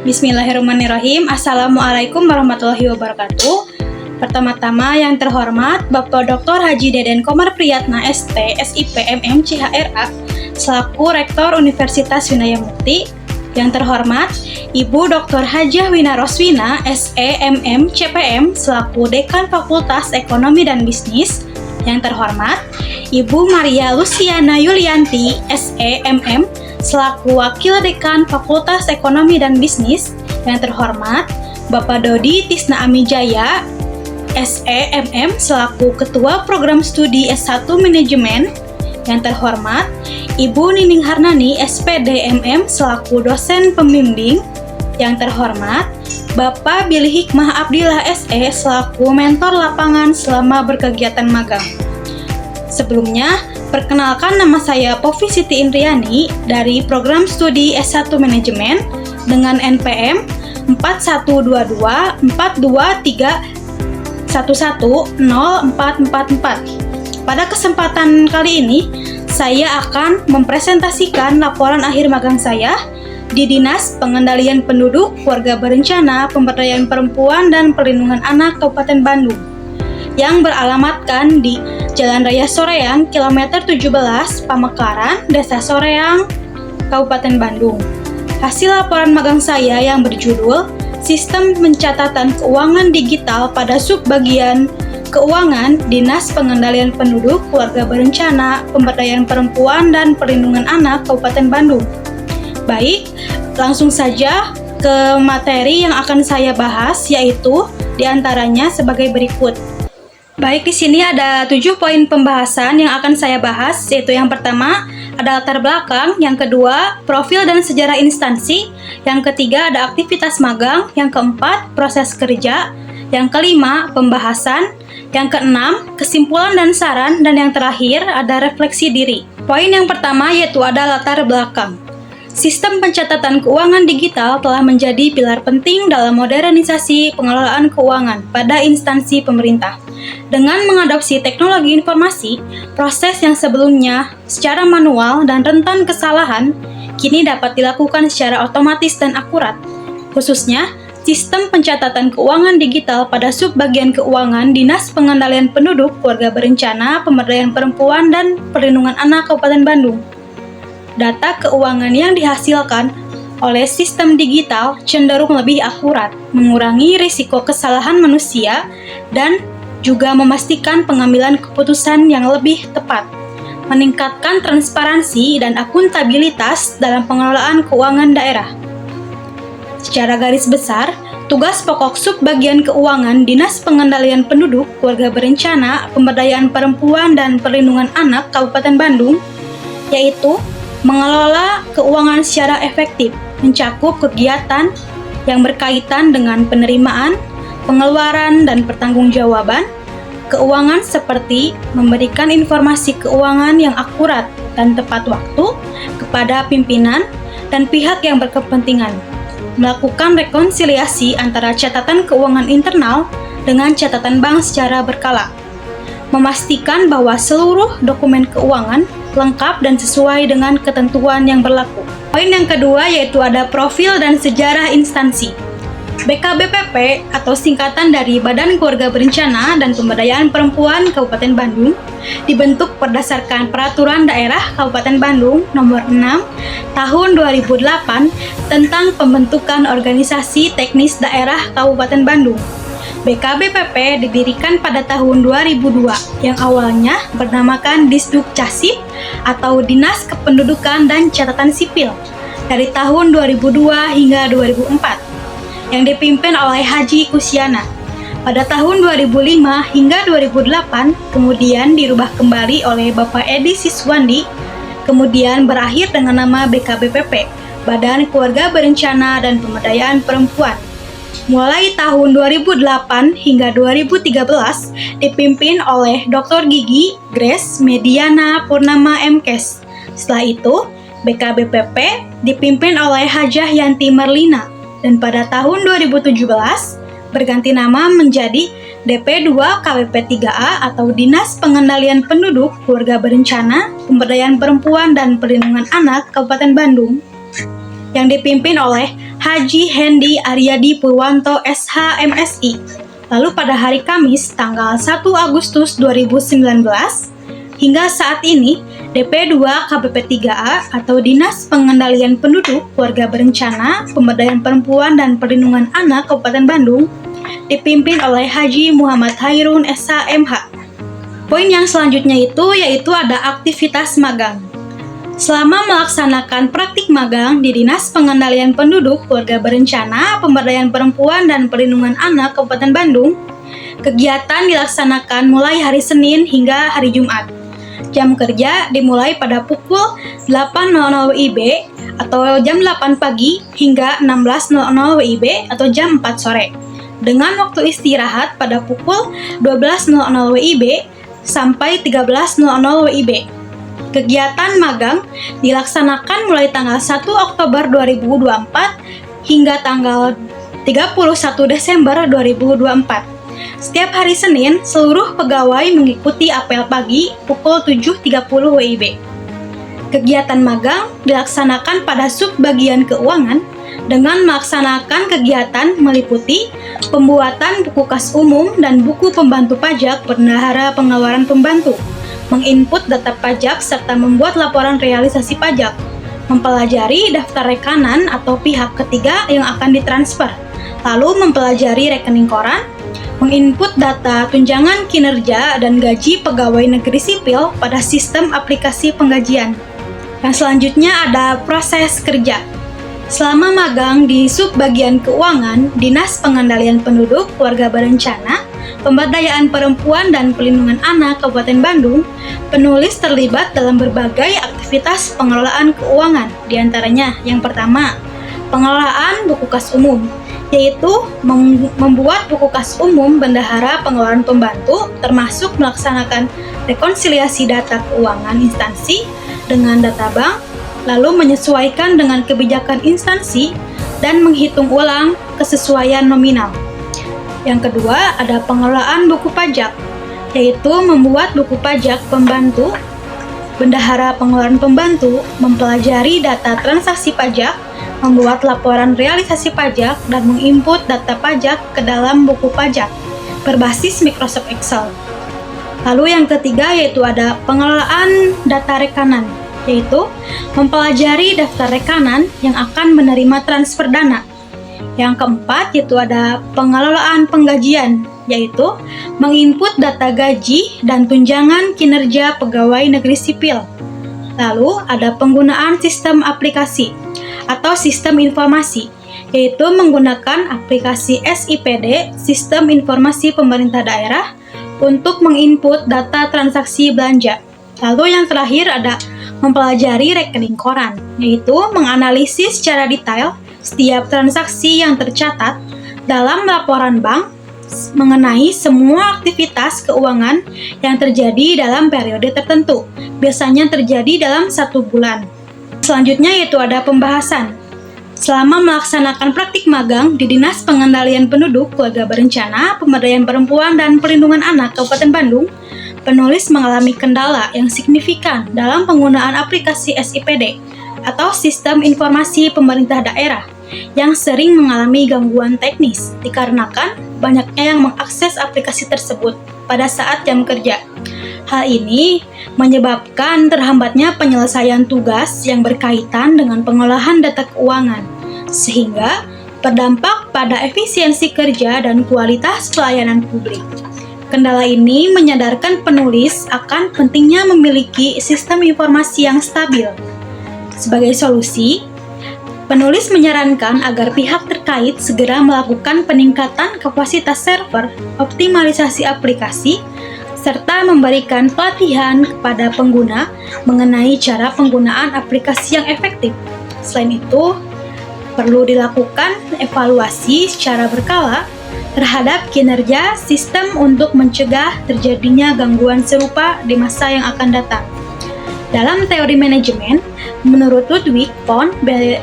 Bismillahirrahmanirrahim. Assalamualaikum warahmatullahi wabarakatuh. Pertama-tama yang terhormat Bapak Dr. Haji Deden Komar Priyatna ST, SIP MM CHRA, selaku Rektor Universitas Winaya Mukti. Yang terhormat Ibu Dr. Hajah Wina Roswina SE MM CPM, selaku Dekan Fakultas Ekonomi dan Bisnis. Yang terhormat Ibu Maria Luciana Yulianti SE MM, selaku Wakil Dekan Fakultas Ekonomi dan Bisnis. Yang terhormat Bapak Dodi Tisna Amijaya SE MM, selaku Ketua Program Studi S1 Manajemen. Yang terhormat Ibu Nining Harnani SPD MM, selaku Dosen Pembimbing. Yang terhormat Bapak Billy Hikmah Abdillah SE, selaku Mentor Lapangan selama berkegiatan magang. Sebelumnya, perkenalkan, nama saya Povi Siti Indriani dari Program Studi S1 Manajemen dengan NPM 41224213110444. Pada kesempatan kali ini, saya akan mempresentasikan laporan akhir magang saya di Dinas Pengendalian Penduduk, Keluarga Berencana, Pemberdayaan Perempuan dan Perlindungan Anak Kabupaten Bandung yang beralamatkan di Jalan Raya Soreang, kilometer 17, Pamekaran, Desa Soreang, Kabupaten Bandung. Hasil laporan magang saya yang berjudul Sistem Pencatatan Keuangan Digital pada Subbagian Keuangan Dinas Pengendalian Penduduk, Keluarga Berencana, Pemberdayaan Perempuan dan Perlindungan Anak Kabupaten Bandung. Baik, langsung saja ke materi yang akan saya bahas, yaitu diantaranya sebagai berikut. Baik, di sini ada 7 poin pembahasan yang akan saya bahas, yaitu yang pertama ada latar belakang, yang kedua profil dan sejarah instansi, yang ketiga ada aktivitas magang, yang keempat proses kerja, yang kelima pembahasan, yang keenam kesimpulan dan saran, dan yang terakhir ada refleksi diri. Poin yang pertama yaitu ada latar belakang. Sistem pencatatan keuangan digital telah menjadi pilar penting dalam modernisasi pengelolaan keuangan pada instansi pemerintah. Dengan mengadopsi teknologi informasi, proses yang sebelumnya secara manual dan rentan kesalahan, kini dapat dilakukan secara otomatis dan akurat. Khususnya, sistem pencatatan keuangan digital pada subbagian keuangan Dinas Pengendalian Penduduk, Keluarga Berencana, Pemberdayaan Perempuan dan Perlindungan Anak Kabupaten Bandung. Data keuangan yang dihasilkan oleh sistem digital cenderung lebih akurat, mengurangi risiko kesalahan manusia, dan juga memastikan pengambilan keputusan yang lebih tepat, meningkatkan transparansi dan akuntabilitas dalam pengelolaan keuangan daerah. Secara garis besar, tugas pokok subbagian keuangan Dinas Pengendalian Penduduk, Keluarga Berencana, Pemberdayaan Perempuan dan Perlindungan Anak Kabupaten Bandung yaitu mengelola keuangan secara efektif, mencakup kegiatan yang berkaitan dengan penerimaan, pengeluaran, dan pertanggungjawaban keuangan seperti memberikan informasi keuangan yang akurat dan tepat waktu kepada pimpinan dan pihak yang berkepentingan, melakukan rekonsiliasi antara catatan keuangan internal dengan catatan bank secara berkala, memastikan bahwa seluruh dokumen keuangan lengkap dan sesuai dengan ketentuan yang berlaku. Poin yang kedua yaitu ada profil dan sejarah instansi. BKBPP atau singkatan dari Badan Keluarga Berencana dan Pemberdayaan Perempuan Kabupaten Bandung dibentuk berdasarkan Peraturan Daerah Kabupaten Bandung Nomor 6 Tahun 2008 tentang pembentukan organisasi teknis daerah Kabupaten Bandung. BKBPP didirikan pada tahun 2002 yang awalnya bernamakan Disduk Casip atau Dinas Kependudukan dan Catatan Sipil dari tahun 2002 hingga 2004 yang dipimpin oleh Haji Kusyana. Pada tahun 2005 hingga 2008 kemudian dirubah kembali oleh Bapak Edi Siswandi, kemudian berakhir dengan nama BKBPP, Badan Keluarga Berencana dan Pemberdayaan Perempuan. Mulai tahun 2008 hingga 2013 dipimpin oleh Dr. Gigi Grace Mediana Purnama MKes. Setelah itu, BKBPP dipimpin oleh Hajah Yanti Merlina dan pada tahun 2017 berganti nama menjadi DP2 KWP3A atau Dinas Pengendalian Penduduk, Keluarga Berencana, Pemberdayaan Perempuan dan Perlindungan Anak Kabupaten Bandung. yang dipimpin oleh Haji Hendy Aryadi Purwanto SH MSI. Lalu pada hari Kamis tanggal 1 Agustus 2019 hingga saat ini DP2 KPP3A atau Dinas Pengendalian Penduduk, Keluarga Berencana, Pemberdayaan Perempuan dan Perlindungan Anak Kabupaten Bandung dipimpin oleh Haji Muhammad Hairun SH MH. Poin yang selanjutnya yaitu ada aktivitas magang. Selama melaksanakan praktik magang di Dinas Pengendalian Penduduk, Keluarga Berencana, Pemberdayaan Perempuan dan Perlindungan Anak Kabupaten Bandung, kegiatan dilaksanakan mulai hari Senin hingga hari Jumat. Jam kerja dimulai pada pukul 8.00 WIB atau jam 8 pagi hingga 16.00 WIB atau jam 4 sore. Dengan waktu istirahat pada pukul 12.00 WIB sampai 13.00 WIB. Kegiatan magang dilaksanakan mulai tanggal 1 Oktober 2024 hingga tanggal 31 Desember 2024. Setiap hari Senin, seluruh pegawai mengikuti apel pagi pukul 7.30 WIB. Kegiatan magang dilaksanakan pada subbagian keuangan dengan melaksanakan kegiatan meliputi pembuatan buku kas umum dan buku pembantu pajak bendahara pengeluaran pembantu, menginput data pajak serta membuat laporan realisasi pajak, mempelajari daftar rekanan atau pihak ketiga yang akan ditransfer, lalu mempelajari rekening koran, menginput data tunjangan kinerja dan gaji pegawai negeri sipil pada sistem aplikasi penggajian. Yang selanjutnya ada proses kerja. Selama magang di subbagian keuangan, Dinas Pengendalian Penduduk, Keluarga Berencana, Pemberdayaan Perempuan dan Perlindungan Anak Kabupaten Bandung, penulis terlibat dalam berbagai aktivitas pengelolaan keuangan. Di antaranya, yang pertama, pengelolaan buku kas umum, yaitu membuat buku kas umum bendahara pengeluaran pembantu, termasuk melaksanakan rekonsiliasi data keuangan instansi dengan data bank, lalu menyesuaikan dengan kebijakan instansi dan menghitung ulang kesesuaian nominal. Yang kedua, ada pengelolaan buku pajak, yaitu membuat buku pajak pembantu, bendahara pengeluaran pembantu, mempelajari data transaksi pajak, membuat laporan realisasi pajak, dan menginput data pajak ke dalam buku pajak berbasis Microsoft Excel. Lalu yang ketiga yaitu ada pengelolaan data rekanan, yaitu mempelajari daftar rekanan yang akan menerima transfer dana. Yang keempat yaitu ada pengelolaan penggajian, yaitu menginput data gaji dan tunjangan kinerja pegawai negeri sipil. Lalu ada penggunaan sistem aplikasi atau sistem informasi, yaitu menggunakan aplikasi SIPD, Sistem Informasi Pemerintah Daerah, untuk menginput data transaksi belanja. Lalu yang terakhir ada mempelajari rekening koran, yaitu menganalisis secara detail setiap transaksi yang tercatat dalam laporan bank mengenai semua aktivitas keuangan yang terjadi dalam periode tertentu, biasanya terjadi dalam 1 bulan. Selanjutnya yaitu ada pembahasan. Selama melaksanakan praktik magang di Dinas Pengendalian Penduduk, Keluarga Berencana, Pemberdayaan Perempuan dan Perlindungan Anak Kabupaten Bandung, penulis mengalami kendala yang signifikan dalam penggunaan aplikasi SIPD atau Sistem Informasi Pemerintah Daerah yang sering mengalami gangguan teknis dikarenakan banyaknya yang mengakses aplikasi tersebut pada saat jam kerja. Hal ini menyebabkan terhambatnya penyelesaian tugas yang berkaitan dengan pengolahan data keuangan, sehingga berdampak pada efisiensi kerja dan kualitas pelayanan publik. Kendala ini menyadarkan penulis akan pentingnya memiliki sistem informasi yang stabil. Sebagai solusi, penulis menyarankan agar pihak terkait segera melakukan peningkatan kapasitas server, optimalisasi aplikasi, serta memberikan pelatihan kepada pengguna mengenai cara penggunaan aplikasi yang efektif. Selain itu, perlu dilakukan evaluasi secara berkala terhadap kinerja sistem untuk mencegah terjadinya gangguan serupa di masa yang akan datang. Dalam teori manajemen, menurut Ludwig von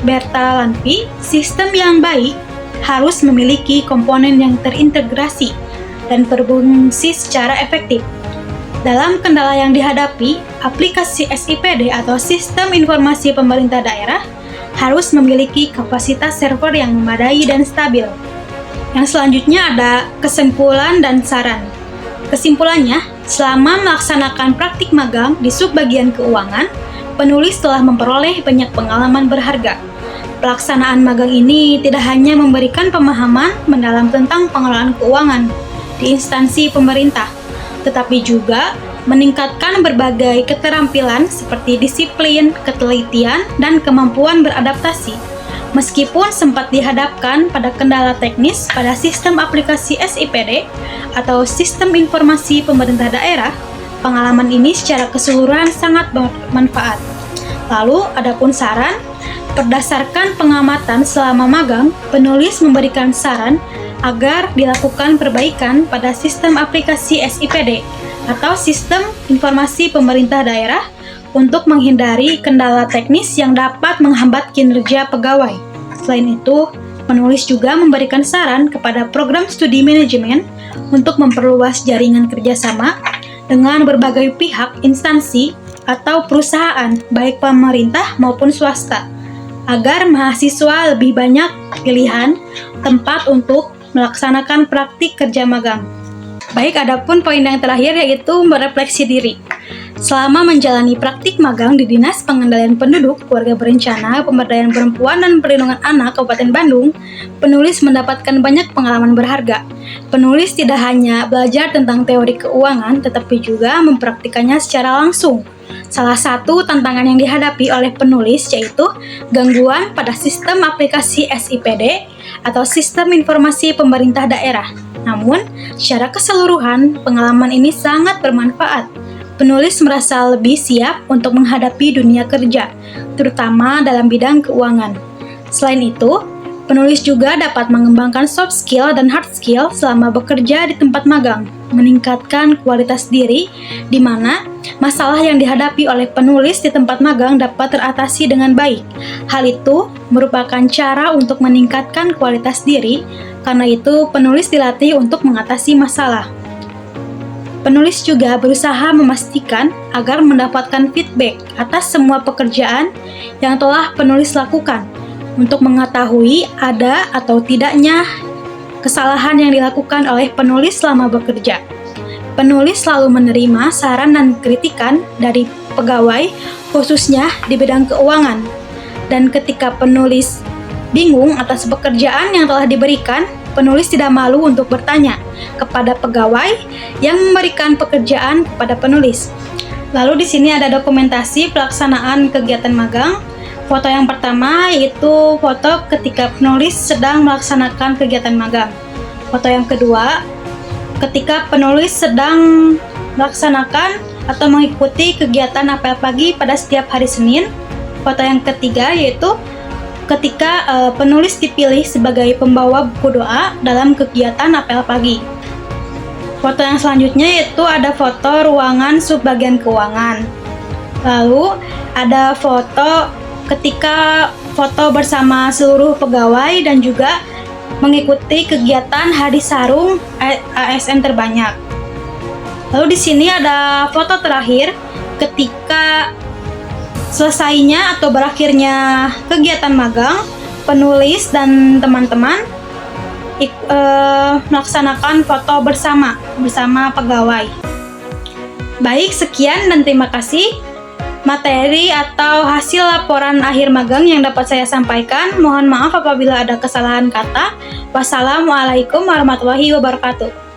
Bertalanffy, sistem yang baik harus memiliki komponen yang terintegrasi dan berfungsi secara efektif. Dalam kendala yang dihadapi, aplikasi SIPD atau Sistem Informasi Pemerintah Daerah harus memiliki kapasitas server yang memadai dan stabil. Yang selanjutnya ada kesimpulan dan saran. Kesimpulannya, selama melaksanakan praktik magang di subbagian keuangan, penulis telah memperoleh banyak pengalaman berharga. Pelaksanaan magang ini tidak hanya memberikan pemahaman mendalam tentang pengelolaan keuangan di instansi pemerintah, tetapi juga meningkatkan berbagai keterampilan seperti disiplin, ketelitian, dan kemampuan beradaptasi. Meskipun sempat dihadapkan pada kendala teknis pada sistem aplikasi SIPD atau Sistem Informasi Pemerintah Daerah, pengalaman ini secara keseluruhan sangat bermanfaat. Lalu, adapun saran, berdasarkan pengamatan selama magang, penulis memberikan saran agar dilakukan perbaikan pada sistem aplikasi SIPD atau Sistem Informasi Pemerintah Daerah untuk menghindari kendala teknis yang dapat menghambat kinerja pegawai. Selain itu, penulis juga memberikan saran kepada program studi manajemen untuk memperluas jaringan kerjasama dengan berbagai pihak, instansi, atau perusahaan, baik pemerintah maupun swasta, agar mahasiswa lebih banyak pilihan tempat untuk melaksanakan praktik kerja magang. Baik, adapun poin yang terakhir yaitu merefleksi diri. Selama menjalani praktik magang di Dinas Pengendalian Penduduk, Keluarga Berencana, Pemberdayaan Perempuan, dan Perlindungan Anak Kabupaten Bandung, penulis mendapatkan banyak pengalaman berharga. Penulis tidak hanya belajar tentang teori keuangan, tetapi juga mempraktikannya secara langsung. Salah satu tantangan yang dihadapi oleh penulis yaitu gangguan pada sistem aplikasi SIPD atau Sistem Informasi Pemerintah Daerah. Namun, secara keseluruhan, pengalaman ini sangat bermanfaat. Penulis merasa lebih siap untuk menghadapi dunia kerja, terutama dalam bidang keuangan. Selain itu, penulis juga dapat mengembangkan soft skill dan hard skill selama bekerja di tempat magang, meningkatkan kualitas diri, di mana masalah yang dihadapi oleh penulis di tempat magang dapat teratasi dengan baik. Hal itu merupakan cara untuk meningkatkan kualitas diri, karena itu penulis dilatih untuk mengatasi masalah. Penulis juga berusaha memastikan agar mendapatkan feedback atas semua pekerjaan yang telah penulis lakukan, untuk mengetahui ada atau tidaknya kesalahan yang dilakukan oleh penulis selama bekerja. Penulis selalu menerima saran dan kritikan dari pegawai, khususnya di bidang keuangan. Dan ketika penulis bingung atas pekerjaan yang telah diberikan, penulis tidak malu untuk bertanya kepada pegawai yang memberikan pekerjaan kepada penulis. Lalu di sini ada dokumentasi pelaksanaan kegiatan magang. Foto yang pertama yaitu foto ketika penulis sedang melaksanakan kegiatan magang. Foto yang kedua, ketika penulis sedang melaksanakan atau mengikuti kegiatan apel pagi pada setiap hari Senin. Foto yang ketiga yaitu ketika penulis dipilih sebagai pembawa buku doa dalam kegiatan apel pagi. Foto yang selanjutnya yaitu ada foto ruangan subbagian keuangan. Lalu ada foto ketika foto bersama seluruh pegawai dan juga mengikuti kegiatan Hari Sarung ASN terbanyak. Lalu di sini ada foto terakhir ketika selesainya atau berakhirnya kegiatan magang, penulis dan teman-teman melaksanakan foto bersama pegawai. Baik, sekian dan terima kasih materi atau hasil laporan akhir magang yang dapat saya sampaikan. Mohon maaf apabila ada kesalahan kata. Wassalamualaikum warahmatullahi wabarakatuh.